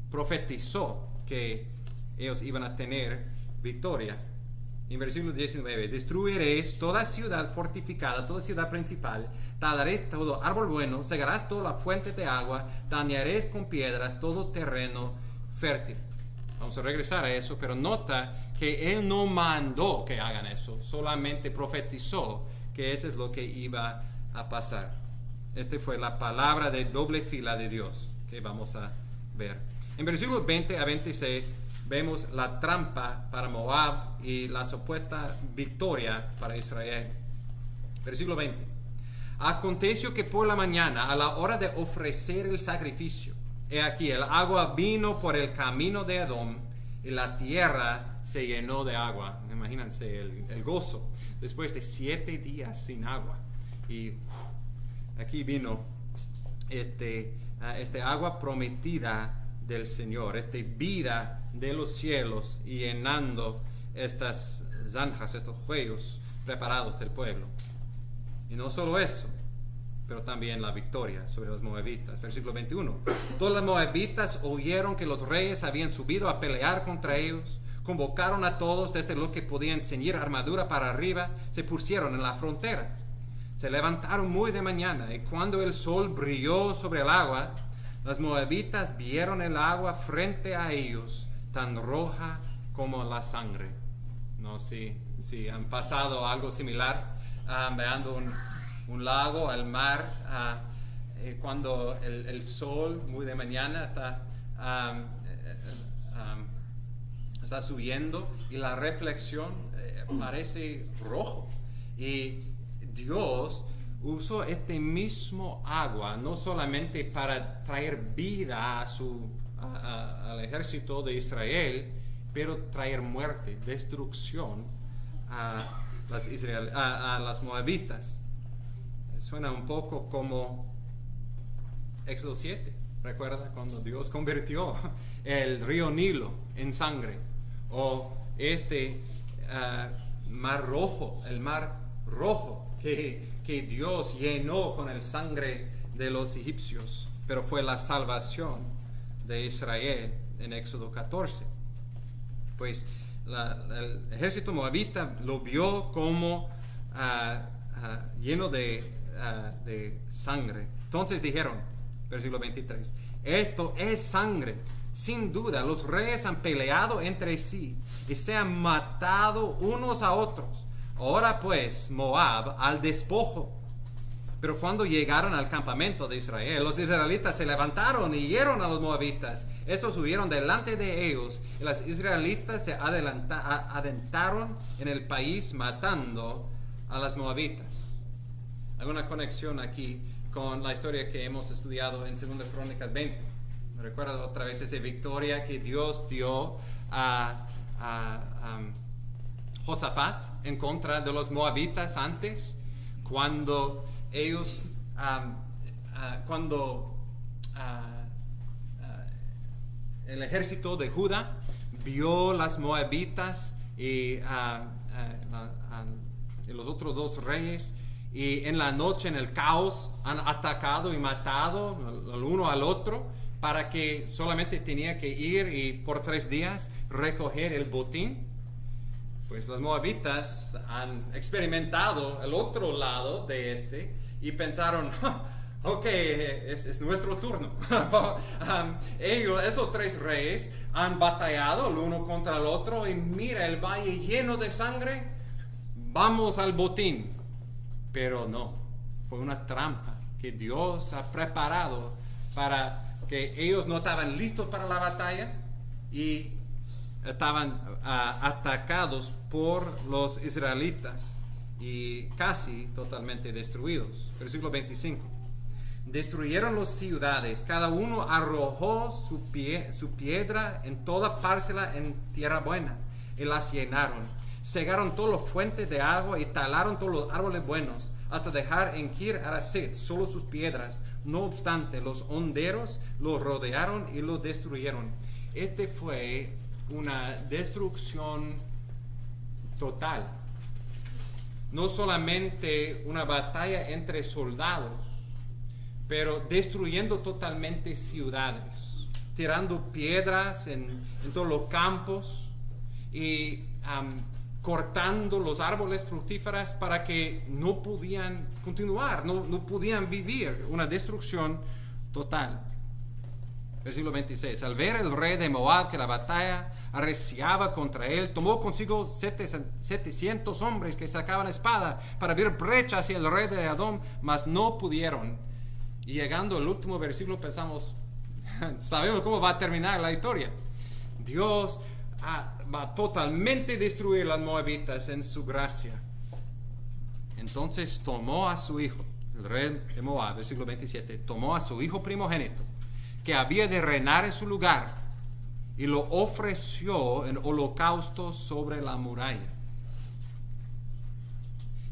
profetizó que ellos iban a tener victoria. En versículo 19, destruiréis toda ciudad fortificada, toda ciudad principal, talaréis todo árbol bueno, cegarás toda la fuente de agua, dañaréis con piedras todo terreno fértil. Vamos a regresar a eso, pero nota que Él no mandó que hagan eso, solamente profetizó que eso es lo que iba a pasar. Esta fue la palabra de doble fila de Dios que vamos a ver. En versículos 20 a 26 vemos la trampa para Moab y la supuesta victoria para Israel. Versículo 20. Aconteció que por la mañana, a la hora de ofrecer el sacrificio, he aquí, el agua vino por el camino de Edom y la tierra se llenó de agua. Imagínense el gozo después de 7 días sin agua. Y aquí vino este agua prometida del Señor, esta vida de los cielos y llenando estas zanjas, estos cuellos preparados del pueblo. Y no solo eso, pero también la victoria sobre los moabitas. Versículo 21. Todos los moabitas oyeron que los reyes habían subido a pelear contra ellos. Convocaron a todos, desde los que podían ceñir armadura para arriba, se pusieron en la frontera. Se levantaron muy de mañana, y cuando el sol brilló sobre el agua, los moabitas vieron el agua frente a ellos, tan roja como la sangre. No sé si han pasado algo similar, veando un lago, al mar, cuando el sol muy de mañana está subiendo y la reflexión parece rojo. Y Dios usó este mismo agua no solamente para traer vida al ejército de Israel, pero traer muerte, destrucción a las moabitas. Suena un poco como Éxodo 7. ¿Recuerda cuando Dios convirtió el río Nilo en sangre? O mar rojo, el mar rojo que Dios llenó con el sangre de los egipcios, pero fue la salvación de Israel en Éxodo 14. Pues el ejército moabita lo vio como lleno de sangre. Entonces dijeron, versículo 23, esto es sangre. Sin duda, los reyes han peleado entre sí y se han matado unos a otros. Ahora pues, Moab al despojo. Pero cuando llegaron al campamento de Israel, los israelitas se levantaron y hirieron a los moabitas. Estos huyeron delante de ellos y los israelitas se adentraron en el país matando a las moabitas. Hay una conexión aquí con la historia que hemos estudiado en 2 Crónicas 20. Me recuerdo otra vez esa victoria que Dios dio a Josafat en contra de los moabitas antes, cuando ellos, el ejército de Judá vio las moabitas y los otros 2 reyes, y en la noche, en el caos, han atacado y matado el uno al otro, para que solamente tenía que ir y por 3 días recoger el botín. Pues los moabitas han experimentado el otro lado de y pensaron, ok, es nuestro turno. Esos 3 reyes han batallado el uno contra el otro, y mira el valle lleno de sangre, vamos al botín. Pero no, fue una trampa que Dios ha preparado para que ellos no estaban listos para la batalla y estaban atacados por los israelitas. y casi totalmente destruidos. Versículo 25. Destruyeron las ciudades, cada uno arrojó su piedra en toda parcela en tierra buena, y las llenaron. Cegaron todas las fuentes de agua y talaron todos los árboles buenos, hasta dejar en Kir Araset solo sus piedras. No obstante, los honderos los rodearon y los destruyeron. Este fue una destrucción total. No solamente una batalla entre soldados, pero destruyendo totalmente ciudades, tirando piedras en todos los campos y cortando los árboles fructíferos para que no podían continuar, no podían vivir. Una destrucción total. Versículo 26. Al ver el rey de Moab que la batalla arreciaba contra él, tomó consigo 700 hombres que sacaban espada para abrir brecha hacia el rey de Edom, mas no pudieron. Y llegando al último versículo pensamos, sabemos cómo va a terminar la historia. Dios va a totalmente destruir las moabitas en su gracia. Entonces tomó a su hijo, el rey de Moab, versículo 27, tomó a su hijo primogénito, que había de reinar en su lugar, y lo ofreció en holocausto sobre la muralla.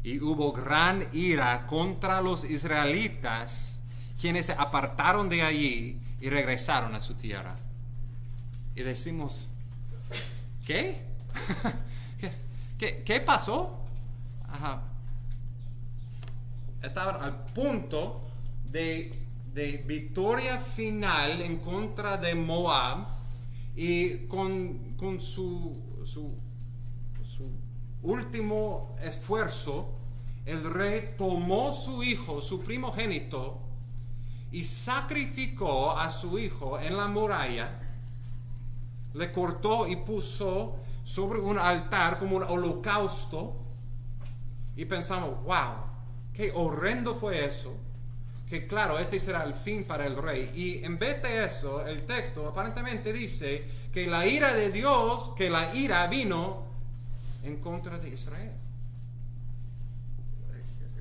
Y hubo gran ira contra los israelitas, quienes se apartaron de allí y regresaron a su tierra. Y decimos, ¿qué? ¿Qué pasó? Estaban al punto de victoria final en contra de Moab, y con su último esfuerzo, el rey tomó su hijo, su primogénito, y sacrificó a su hijo en la muralla, le cortó y puso sobre un altar como un holocausto, y pensamos, wow, qué horrendo fue eso. Que claro, este será el fin para el rey. Y en vez de eso, el texto aparentemente dice que la ira de Dios, que la ira vino en contra de Israel.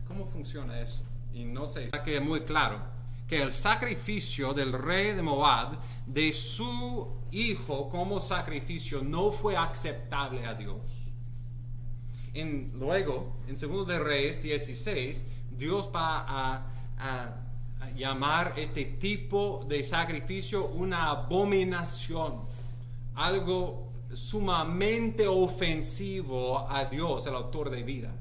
¿Cómo funciona eso? Y no sé, que es muy claro que el sacrificio del rey de Moab, de su hijo como sacrificio, no fue aceptable a Dios. Luego, en 2 de Reyes 16, Dios va a llamar este tipo de sacrificio una abominación, algo sumamente ofensivo a Dios, el autor de vida,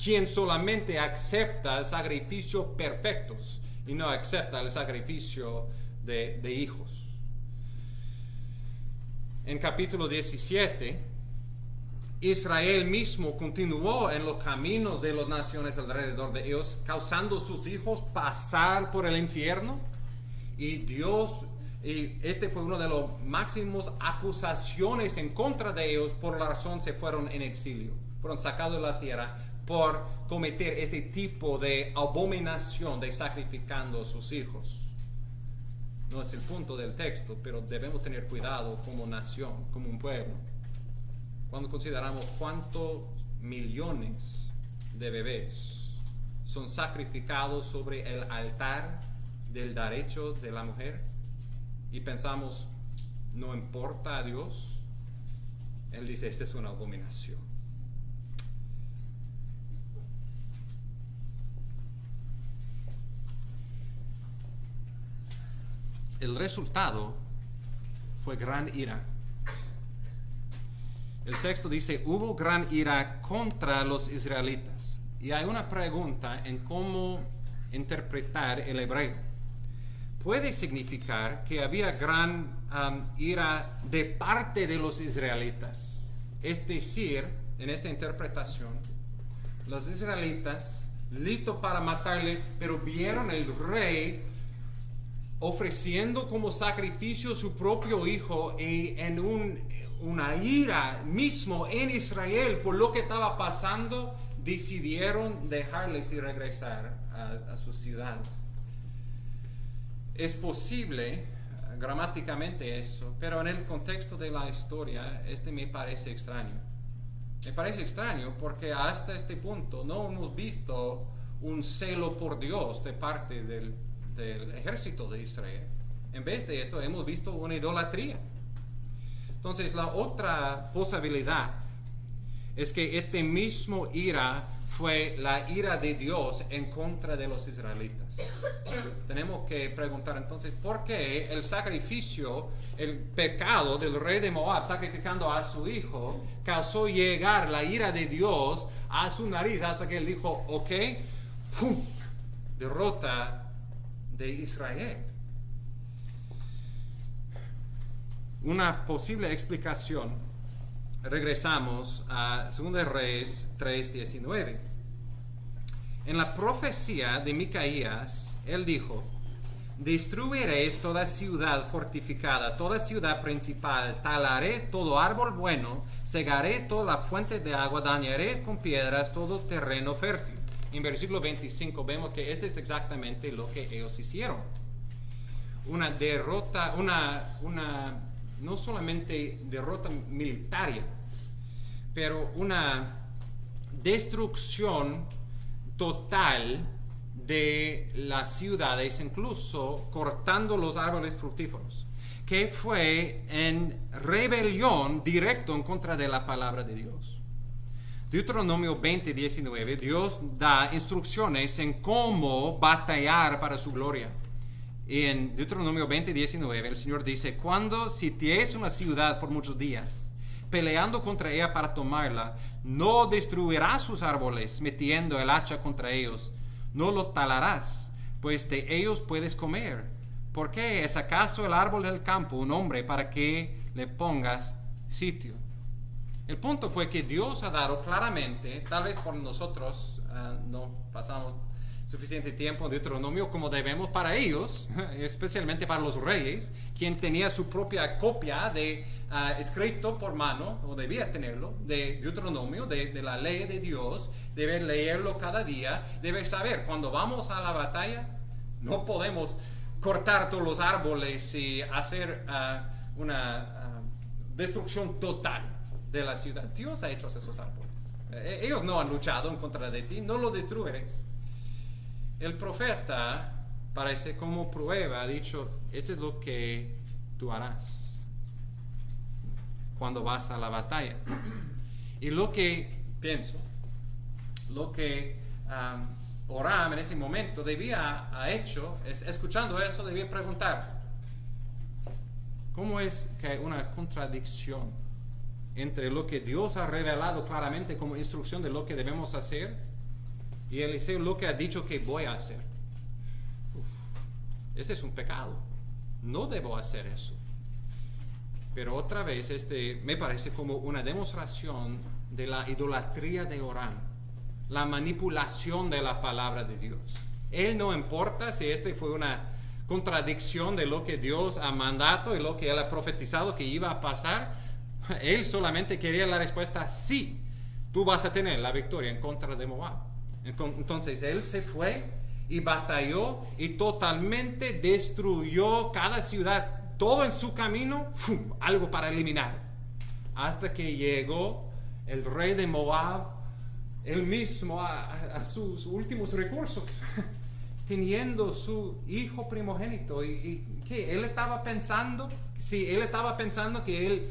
quien solamente acepta sacrificios perfectos y no acepta el sacrificio de hijos. En capítulo 17, Israel mismo continuó en los caminos de las naciones alrededor de ellos, causando a sus hijos pasar por el infierno. Y este fue uno de los máximos acusaciones en contra de ellos, por la razón se fueron en exilio, fueron sacados de la tierra por cometer este tipo de abominación de sacrificando a sus hijos. No es el punto del texto, pero debemos tener cuidado como nación, como un pueblo, cuando consideramos cuántos millones de bebés son sacrificados sobre el altar del derecho de la mujer, y pensamos, no importa a Dios. Él dice, esta es una abominación. El resultado fue gran ira. El texto dice, hubo gran ira contra los israelitas. Y hay una pregunta en cómo interpretar el hebreo. Puede significar que había gran ira de parte de los israelitas. Es decir, en esta interpretación, los israelitas, listos para matarle, pero vieron el rey ofreciendo como sacrificio su propio hijo, y en una ira mismo en Israel por lo que estaba pasando, decidieron dejarles y regresar a su ciudad. Es posible gramáticamente eso, pero en el contexto de la historia, me parece extraño. Me parece extraño porque hasta este punto no hemos visto un celo por Dios de parte del ejército de Israel. En vez de esto hemos visto una idolatría. Entonces la otra posibilidad es que este mismo ira fue la ira de Dios en contra de los israelitas. Tenemos que preguntar entonces, ¿por qué el sacrificio, el pecado del rey de Moab sacrificando a su hijo, causó llegar la ira de Dios a su nariz hasta que él dijo, ok, ¡pum!, derrota de Israel? Una posible explicación. Regresamos a 2 Reyes 3:19. En la profecía de Micaías, él dijo, destruiréis toda ciudad fortificada, toda ciudad principal, talaré todo árbol bueno, cegaré toda la fuente de agua, dañaré con piedras todo terreno fértil. En versículo 25 vemos que este es exactamente lo que ellos hicieron. Una derrota, no solamente derrota militar, pero una destrucción total de las ciudades, incluso cortando los árboles fructíferos, que fue en rebelión directo en contra de la palabra de Dios. Deuteronomio 20:19, Dios da instrucciones en cómo batallar para su gloria. Y en Deuteronomio 20:19 el Señor dice, cuando sitiéis una ciudad por muchos días, peleando contra ella para tomarla, no destruirás sus árboles metiendo el hacha contra ellos, no lo talarás, pues de ellos puedes comer. ¿Por qué es acaso el árbol del campo un hombre para que le pongas sitio? El punto fue que Dios ha dado claramente, tal vez por nosotros no pasamos suficiente tiempo en Deuteronomio como debemos para ellos, especialmente para los reyes, quien tenía su propia copia de escrito por mano, o debía tenerlo, de Deuteronomio, de la ley de Dios, debe leerlo cada día, debe saber, cuando vamos a la batalla, no podemos cortar todos los árboles y hacer una destrucción total de la ciudad. Dios ha hecho esos árboles. Ellos no han luchado en contra de ti, no lo destruyes. El profeta, parece como prueba, ha dicho, eso es lo que tú harás cuando vas a la batalla. Y lo que pienso, lo que Oram en ese momento debía ha hecho, es escuchando eso, debía preguntar, ¿cómo es que hay una contradicción entre lo que Dios ha revelado claramente como instrucción de lo que debemos hacer y Eliseo lo que ha dicho que voy a hacer? Ese es un pecado. No debo hacer eso. Pero otra vez, me parece como una demostración de la idolatría de Oram, la manipulación de la palabra de Dios. Él no importa si fue una contradicción de lo que Dios ha mandado y lo que él ha profetizado que iba a pasar. Él solamente quería la respuesta, sí, tú vas a tener la victoria en contra de Moab. Entonces él se fue y batalló y totalmente destruyó cada ciudad, todo en su camino, ¡fum!, algo para eliminar, hasta que llegó el rey de Moab, él mismo a sus últimos recursos, teniendo su hijo primogénito. ¿Y qué? Él estaba pensando, sí, él estaba pensando que él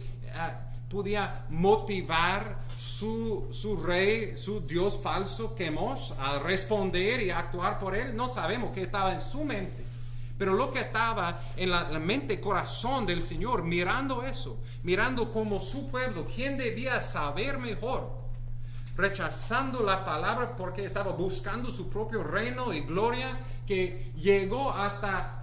podía motivar su rey, su Dios falso, Chemosh, a responder y a actuar por él. No sabemos qué estaba en su mente, pero lo que estaba en la mente, corazón del Señor, mirando eso, mirando como su pueblo, quien debía saber mejor, rechazando la palabra porque estaba buscando su propio reino y gloria, que llegó hasta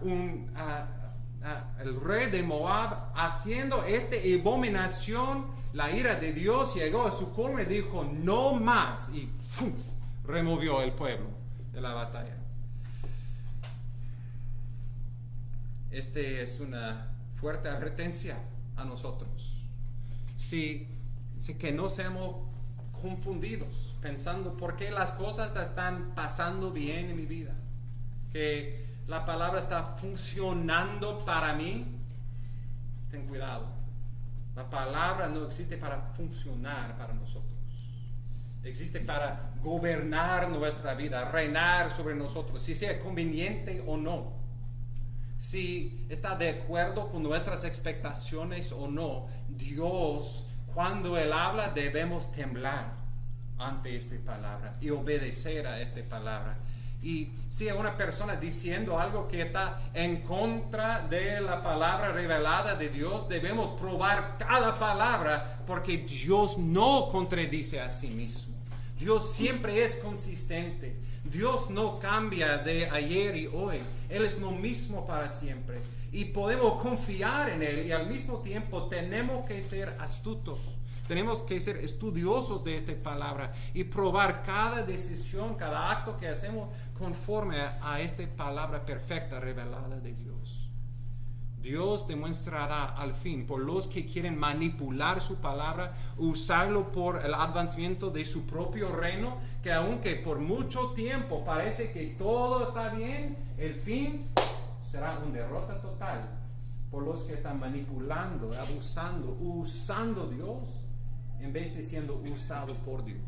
el rey de Moab haciendo esta abominación. La ira de Dios llegó a su colmo y dijo no más, y ¡fum!, removió el pueblo de la batalla. Es una fuerte advertencia a nosotros. Si que no seamos confundidos pensando por qué las cosas están pasando bien en mi vida, que la palabra está funcionando para mí. Ten cuidado. La palabra no existe para funcionar para nosotros. existe para gobernar nuestra vida, reinar sobre nosotros, si sea conveniente o no, si está de acuerdo con nuestras expectaciones o no. Dios, cuando Él habla, debemos temblar ante esta palabra y obedecer a esta palabra. Y si hay una persona diciendo algo que está en contra de la palabra revelada de Dios, debemos probar cada palabra, porque Dios no contradice a sí mismo. Dios siempre es consistente. Dios no cambia de ayer y hoy. Él es lo mismo para siempre. Y podemos confiar en Él, y al mismo tiempo tenemos que ser astutos. Tenemos que ser estudiosos de esta palabra y probar cada decisión, cada acto que hacemos conforme a esta palabra perfecta revelada de Dios. Dios demostrará al fin por los que quieren manipular su palabra, usarlo por el advancimiento de su propio reino, que aunque por mucho tiempo parece que todo está bien, el fin será una derrota total por los que están manipulando, abusando, usando Dios en vez de siendo usado por Dios.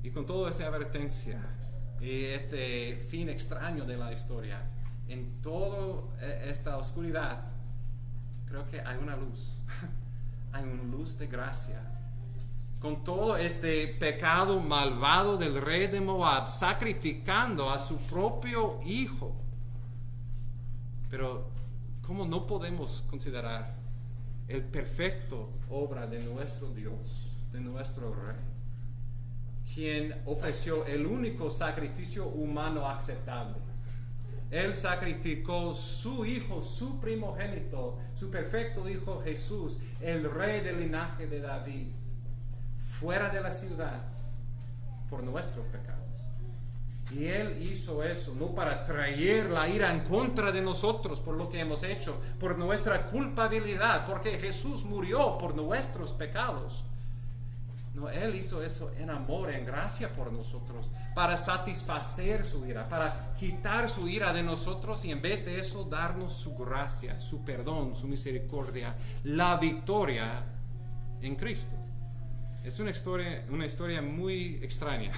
Y con toda esta advertencia y este fin extraño de la historia, en toda esta oscuridad, creo que hay una luz. Hay una luz de gracia. Con todo este pecado malvado del rey de Moab, sacrificando a su propio hijo. Pero, ¿cómo no podemos considerar el perfecto obra de nuestro Dios, de nuestro Rey, quien ofreció el único sacrificio humano aceptable? Él sacrificó su hijo, su primogénito, su perfecto hijo Jesús, el Rey del linaje de David, fuera de la ciudad por nuestros pecados. Y Él hizo eso no para traer la ira en contra de nosotros por lo que hemos hecho, por nuestra culpabilidad, porque Jesús murió por nuestros pecados. No, Él hizo eso en amor, en gracia por nosotros, para satisfacer su ira, para quitar su ira de nosotros y en vez de eso darnos su gracia, su perdón, su misericordia, la victoria en Cristo. Es una historia muy extraña.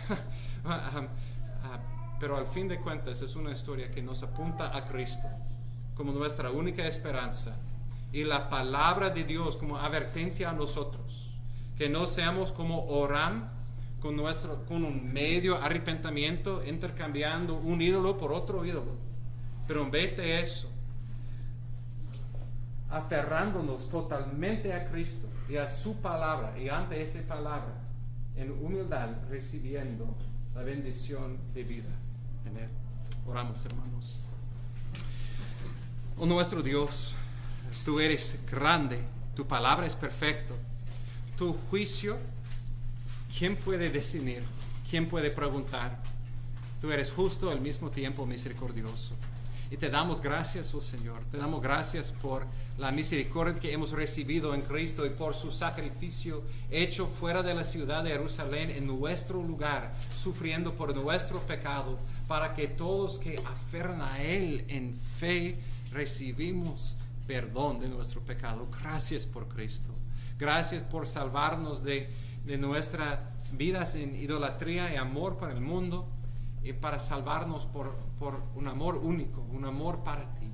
Pero al fin de cuentas es una historia que nos apunta a Cristo como nuestra única esperanza y la palabra de Dios como advertencia a nosotros, que no seamos como Oram con un medio arrepentimiento, intercambiando un ídolo por otro ídolo, pero en vez de eso, aferrándonos totalmente a Cristo y a su palabra, y ante esa palabra en humildad recibiendo la bendición de vida en Él. Oramos, hermanos. Oh nuestro Dios, tú eres grande, tu palabra es perfecta, tu juicio, ¿quién puede decidir? ¿Quién puede preguntar? Tú eres justo al mismo tiempo misericordioso. Y te damos gracias, oh Señor, te damos gracias por la misericordia que hemos recibido en Cristo y por su sacrificio hecho fuera de la ciudad de Jerusalén en nuestro lugar, sufriendo por nuestro pecado, para que todos que aferran a Él en fe recibimos perdón de nuestro pecado. Gracias por Cristo. Gracias por salvarnos de nuestras vidas en idolatría y amor para el mundo, y para salvarnos por un amor único, un amor para ti.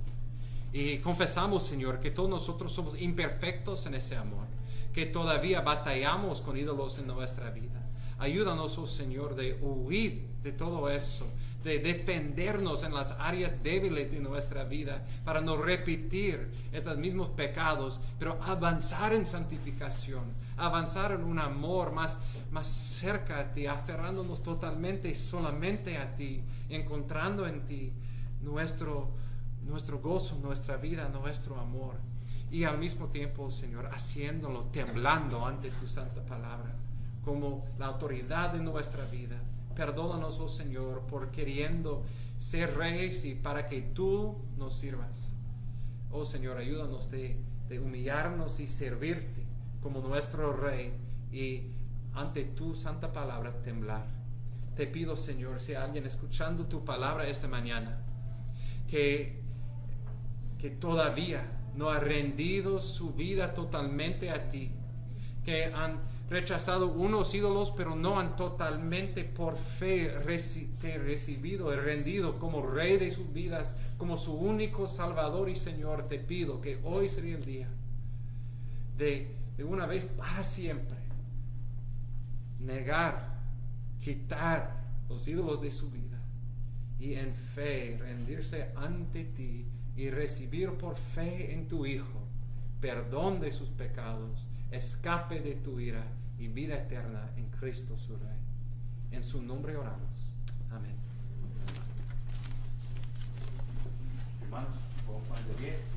Y confesamos, Señor, que todos nosotros somos imperfectos en ese amor, que todavía batallamos con ídolos en nuestra vida. Ayúdanos, oh Señor, de huir de todo eso, de defendernos en las áreas débiles de nuestra vida, para no repetir estos mismos pecados, pero avanzar en santificación, avanzar en un amor más cerca a ti, aferrándonos totalmente y solamente a ti, encontrando en ti nuestro gozo, nuestra vida, nuestro amor, y al mismo tiempo, Señor, haciéndolo temblando ante tu santa palabra como la autoridad de nuestra vida. Perdónanos, oh Señor, por queriendo ser reyes y para que tú nos sirvas. Oh Señor, ayúdanos de humillarnos y servirte como nuestro Rey, y ante tu santa palabra temblar. Te pido, Señor, si hay alguien escuchando tu palabra esta mañana, que todavía no ha rendido su vida totalmente a ti, que han rechazado unos ídolos, pero no han totalmente por fe recibido y rendido como Rey de sus vidas, como su único Salvador y Señor, te pido que hoy sería el día de una vez para siempre negar, quitar los ídolos de su vida y en fe rendirse ante ti y recibir por fe en tu Hijo perdón de sus pecados, escape de tu ira y vida eterna en Cristo su Rey. En su nombre oramos. Amén. Hermanos, vamos a poner de pie.